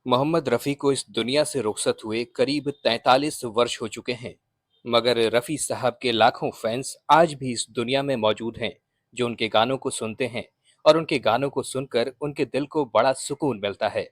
मोहम्मद रफ़ी को इस दुनिया से रुखसत हुए करीब 43 वर्ष हो चुके हैं, मगर रफ़ी साहब के लाखों फैंस आज भी इस दुनिया में मौजूद हैं, जो उनके गानों को सुनते हैं और उनके गानों को सुनकर उनके दिल को बड़ा सुकून मिलता है।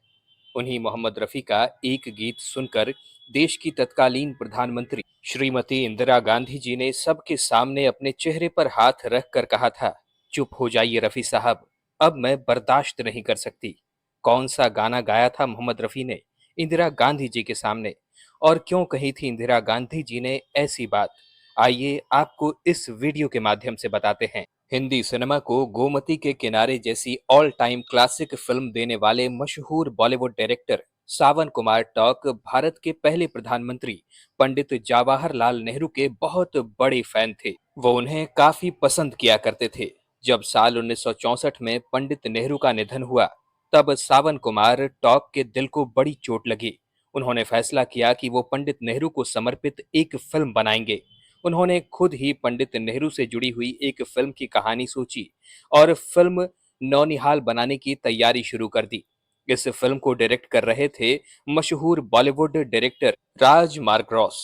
उन्हीं मोहम्मद रफ़ी का एक गीत सुनकर देश की तत्कालीन प्रधानमंत्री श्रीमती इंदिरा गांधी जी ने सबके सामने अपने चेहरे पर हाथ रख कर कहा था, चुप हो जाइए रफ़ी साहब, अब मैं बर्दाश्त नहीं कर सकती। कौन सा गाना गाया था मोहम्मद रफ़ी ने इंदिरा गांधी जी के सामने, और क्यों कही थी इंदिरा गांधी जी ने ऐसी बात? आइए आपको इस वीडियो के माध्यम से बताते हैं। हिंदी सिनेमा को गोमती के किनारे जैसी ऑल टाइम क्लासिक फिल्म देने वाले मशहूर बॉलीवुड डायरेक्टर सावन कुमार टॉक भारत के पहले प्रधानमंत्री पंडित जवाहरलाल नेहरू के बहुत बड़े फैन थे। वो उन्हें काफी पसंद किया करते थे। जब साल 1964 में पंडित नेहरू का निधन हुआ, तब सावन कुमार टॉक के दिल को बड़ी चोट लगी। उन्होंने फैसला किया कि वो पंडित नेहरू को समर्पित एक फिल्म बनाएंगे। उन्होंने खुद ही पंडित नेहरू से जुड़ी हुई एक फिल्म की कहानी सोची और फिल्म नौनिहाल बनाने की तैयारी शुरू कर दी। इस फिल्म को डायरेक्ट कर रहे थे मशहूर बॉलीवुड डायरेक्टर राज मार्गरोस।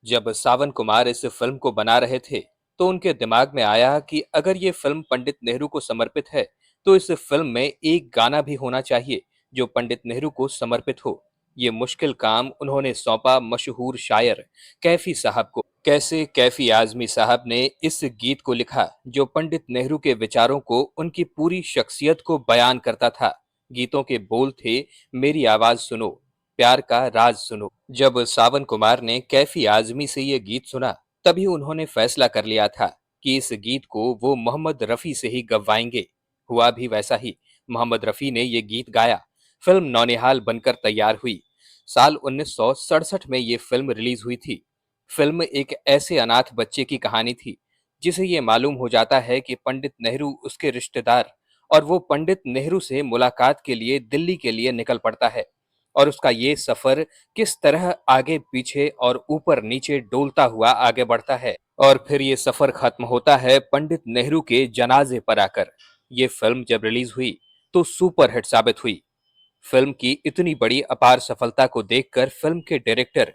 जब सावन कुमार इस फिल्म को बना रहे थे, तो उनके दिमाग में आया कि अगर ये फिल्म पंडित नेहरू को समर्पित है, तो इस फिल्म में एक गाना भी होना चाहिए जो पंडित नेहरू को समर्पित हो। ये मुश्किल काम उन्होंने सौंपा मशहूर शायर कैफी साहब को। कैसे कैफी आजमी साहब ने इस गीत को लिखा, जो पंडित नेहरू के विचारों को, उनकी पूरी शख्सियत को बयान करता था। गीतों के बोल थे, मेरी आवाज सुनो, प्यार का राज सुनो। जब सावन कुमार ने कैफी आजमी से ये गीत सुना, तभी उन्होंने फैसला कर लिया था कि इस गीत को वो मोहम्मद रफी से ही गवाएंगे। हुआ भी वैसा ही। मोहम्मद रफी ने ये गीत गाया। फिल्म नौनिहाल बनकर तैयार हुई। साल 1967 में ये फिल्म रिलीज हुई थी। फिल्म एक ऐसे अनाथ बच्चे की कहानी थी, जिसे ये मालूम हो जाता है कि पंडित नेहरू उसके रिश्तेदार, और वो पंडित नेहरू से मुलाकात के लिए दिल्ली के लिए निकल पड़ता है, और उसका ये सफर किस तरह आगे पीछे और ऊपर नीचे डोलता हुआ आगे बढ़ता है, और फिर ये सफर खत्म होता है पंडित नेहरू के जनाजे पर आकर। ये फिल्म जब रिलीज हुई तो सुपरहिट साबित हुई। फिल्म की इतनी बड़ी अपार सफलता को देखकर फिल्म के डायरेक्टर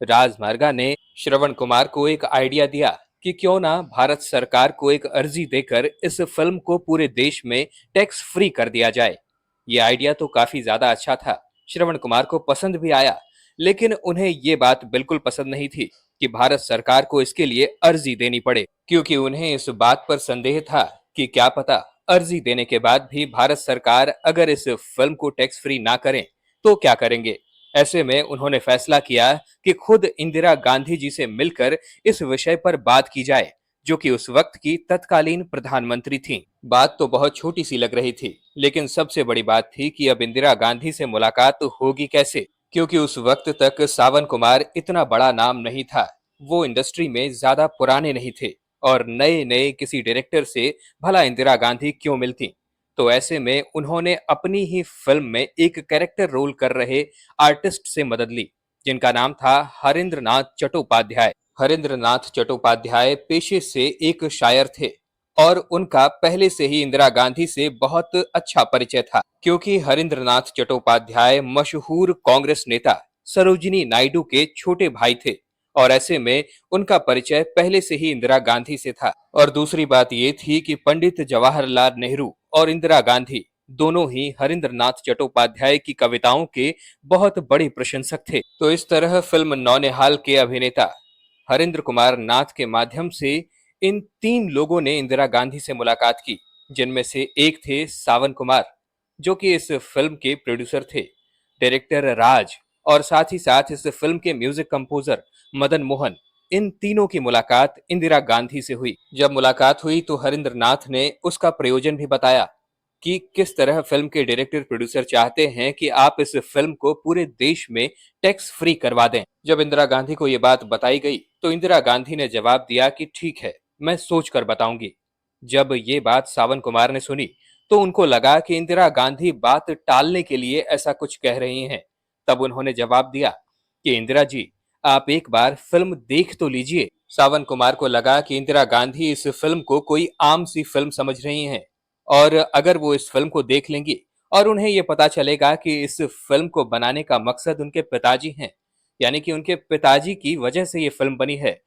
राज मार्गा ने श्रवण कुमार को एक आइडिया दिया कि क्यों ना भारत सरकार को एक अर्जी देकर इस फिल्म को पूरे देश में टैक्स फ्री कर दिया जाए। ये आइडिया तो काफी ज्यादा अच्छा था, श्रवण कुमार को पसंद भी आया, लेकिन उन्हें ये बात बिल्कुल पसंद नहीं थी कि भारत सरकार को इसके लिए अर्जी देनी पड़े, क्योंकि उन्हें इस बात पर संदेह था कि क्या पता अर्जी देने के बाद भी भारत सरकार अगर इस फिल्म को टैक्स फ्री ना करें तो क्या करेंगे। ऐसे में उन्होंने फैसला किया कि खुद इंदिरा गांधी जी से मिलकर इस विषय पर बात की जाए, जो कि उस वक्त की तत्कालीन प्रधानमंत्री थीं। बात तो बहुत छोटी सी लग रही थी, लेकिन सबसे बड़ी बात थी कि अब इंदिरा गांधी से मुलाकात होगी कैसे, क्योंकि उस वक्त तक सावन कुमार इतना बड़ा नाम नहीं था। वो इंडस्ट्री में ज्यादा पुराने नहीं थे, और नए नए किसी डायरेक्टर से भला इंदिरा गांधी क्यों मिलती। तो ऐसे में उन्होंने अपनी ही फिल्म में एक कैरेक्टर रोल कर रहे आर्टिस्ट से मदद ली, जिनका नाम था हरेंद्र नाथ चट्टोपाध्याय। हरेंद्र नाथ चट्टोपाध्याय पेशे से एक शायर थे, और उनका पहले से ही इंदिरा गांधी से बहुत अच्छा परिचय था, क्योंकि हरेंद्र नाथ चट्टोपाध्याय मशहूर कांग्रेस नेता सरोजिनी नायडू के छोटे भाई थे, और ऐसे में उनका परिचय पहले से ही इंदिरा गांधी से था। और दूसरी बात ये थी कि पंडित जवाहरलाल नेहरू और इंदिरा गांधी दोनों ही हरिंद्र नाथ चट्टोपाध्याय की कविताओं के बहुत बड़े प्रशंसक थे। तो इस तरह फिल्म नौनिहाल के अभिनेता हरिंद्र कुमार नाथ के माध्यम से इन तीन लोगों ने इंदिरा गांधी से मुलाकात की, जिनमें से एक थे सावन कुमार, जो कि इस फिल्म के प्रोड्यूसर थे, डायरेक्टर राज, और साथ ही साथ इस फिल्म के म्यूजिक कंपोजर मदन मोहन। इन तीनों की मुलाकात इंदिरा गांधी से हुई। जब मुलाकात हुई तो हरिंद्र नाथ ने उसका प्रयोजन भी बताया कि किस तरह फिल्म के डायरेक्टर प्रोड्यूसर चाहते हैं कि आप इस फिल्म को पूरे देश में टैक्स फ्री करवा दें। जब इंदिरा गांधी को ये बात बताई गई, तो इंदिरा गांधी ने जवाब दिया कि ठीक है, मैं सोच कर बताऊंगी। जब ये बात सावन कुमार ने सुनी, तो उनको लगा कि इंदिरा गांधी बात टालने के लिए ऐसा कुछ कह रही हैं। तब उन्होंने जवाब दिया कि इंदिरा जी, आप एक बार फिल्म देख तो लीजिए। सावन कुमार को लगा कि इंदिरा गांधी इस फिल्म को कोई आम सी फिल्म समझ रही हैं, और अगर वो इस फिल्म को देख लेंगी और उन्हें ये पता चलेगा कि इस फिल्म को बनाने का मकसद उनके पिताजी हैं, यानी कि उनके पिताजी की वजह से ये फिल्म बनी है,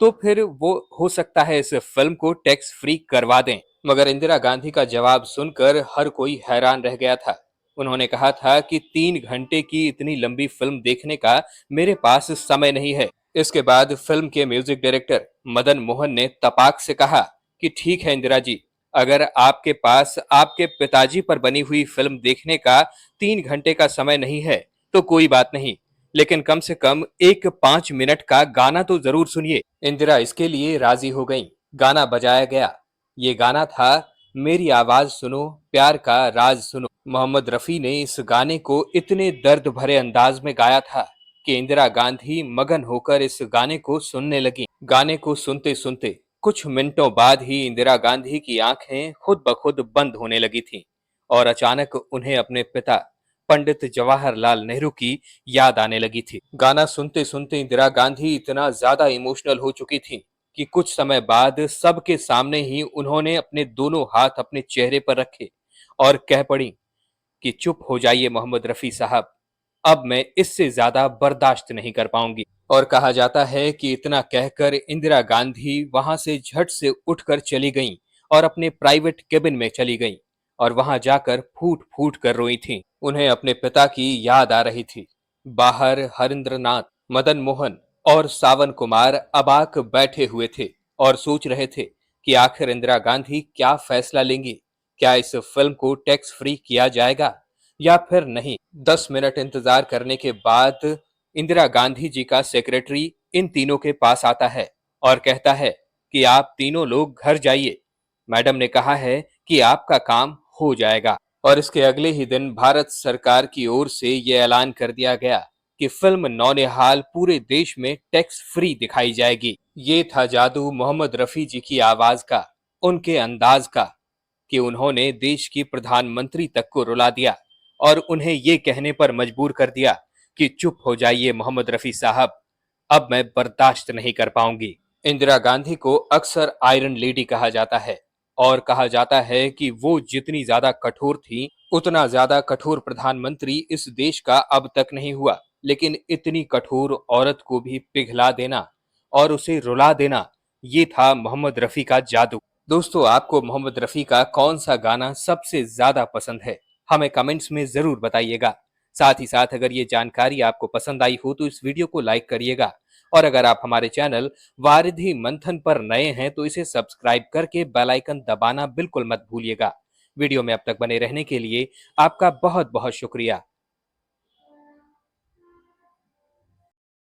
तो फिर वो हो सकता है इस फिल्म को टैक्स फ्री करवा दें। मगर इंदिरा गांधी का जवाब सुनकर हर कोई हैरान रह गया था। उन्होंने कहा था कि 3 घंटे की इतनी लंबी फिल्म देखने का मेरे पास समय नहीं है। इसके बाद फिल्म के म्यूजिक डायरेक्टर मदन मोहन ने तपाक से कहा कि ठीक है इंदिरा जी, अगर आपके पास आपके पिताजी पर बनी हुई फिल्म देखने का 3 घंटे का समय नहीं है तो कोई बात नहीं, लेकिन कम से कम एक 5 मिनट का गाना तो जरूर सुनिए। इंदिरा इसके लिए राजी हो गईं। गाना बजाया गया। ये गाना था मेरी आवाज सुनो, प्यार का राज सुनो। मोहम्मद रफी ने इस गाने को इतने दर्द भरे अंदाज में गाया था कि इंदिरा गांधी मगन होकर इस गाने को सुनने लगी। गाने को सुनते सुनते कुछ मिनटों बाद ही इंदिरा गांधी की आंखें खुद ब खुद बंद होने लगी थीं और अचानक उन्हें अपने पिता पंडित जवाहरलाल नेहरू की याद आने लगी थी। गाना सुनते सुनते इंदिरा गांधी इतना ज्यादा इमोशनल हो चुकी थी कि कुछ समय बाद सबके सामने ही उन्होंने अपने दोनों हाथ अपने चेहरे पर रखे और कह पड़ी कि चुप हो जाइए मोहम्मद रफी साहब, अब मैं इससे ज्यादा बर्दाश्त नहीं कर पाऊंगी। और कहा जाता है कि इतना कहकर इंदिरा गांधी वहां से झट से उठकर चली गईं और अपने प्राइवेट केबिन में चली गईं और वहां जाकर फूट फूट कर रोई थीं। उन्हें अपने पिता की याद आ रही थी। बाहर हरिंद्रनाथ, मदन मोहन और सावन कुमार अबाक बैठे हुए थे और सोच रहे थे कि आखिर इंदिरा गांधी क्या फैसला लेंगी। क्या इस फिल्म को टैक्स फ्री किया जाएगा या फिर नहीं। 10 मिनट इंतजार करने के बाद इंदिरा गांधी जी का सेक्रेटरी इन तीनों के पास आता है और कहता है कि आप तीनों लोग घर जाइए, मैडम ने कहा है कि आपका काम हो जाएगा। और इसके अगले ही दिन भारत सरकार की ओर से यह ऐलान कर दिया गया कि फिल्म नौनिहाल पूरे देश में टैक्स फ्री दिखाई जाएगी। ये था जादू मोहम्मद रफी जी की आवाज का, उनके अंदाज का, कि उन्होंने देश की प्रधानमंत्री तक को रुला दिया और उन्हें ये कहने पर मजबूर कर दिया कि चुप हो जाइए मोहम्मद रफी साहब, अब मैं बर्दाश्त नहीं कर पाऊंगी। इंदिरा गांधी को अक्सर आयरन लेडी कहा जाता है और कहा जाता है कि वो जितनी ज्यादा कठोर थी उतना ज्यादा कठोर प्रधानमंत्री इस देश का अब तक नहीं हुआ। लेकिन इतनी कठोर औरत को भी पिघला देना और उसे रुला देना, ये था मोहम्मद रफी का जादू। दोस्तों, आपको मोहम्मद रफी का कौन सा गाना सबसे ज्यादा पसंद है, हमें कमेंट्स में जरूर बताइएगा। साथ ही साथ अगर ये जानकारी आपको पसंद आई हो तो इस वीडियो को लाइक करिएगा और अगर आप हमारे चैनल वारिधि मंथन पर नए हैं तो इसे सब्सक्राइब करके बेल आइकन दबाना बिल्कुल मत भूलिएगा। वीडियो में अब तक बने रहने के लिए आपका बहुत बहुत शुक्रिया।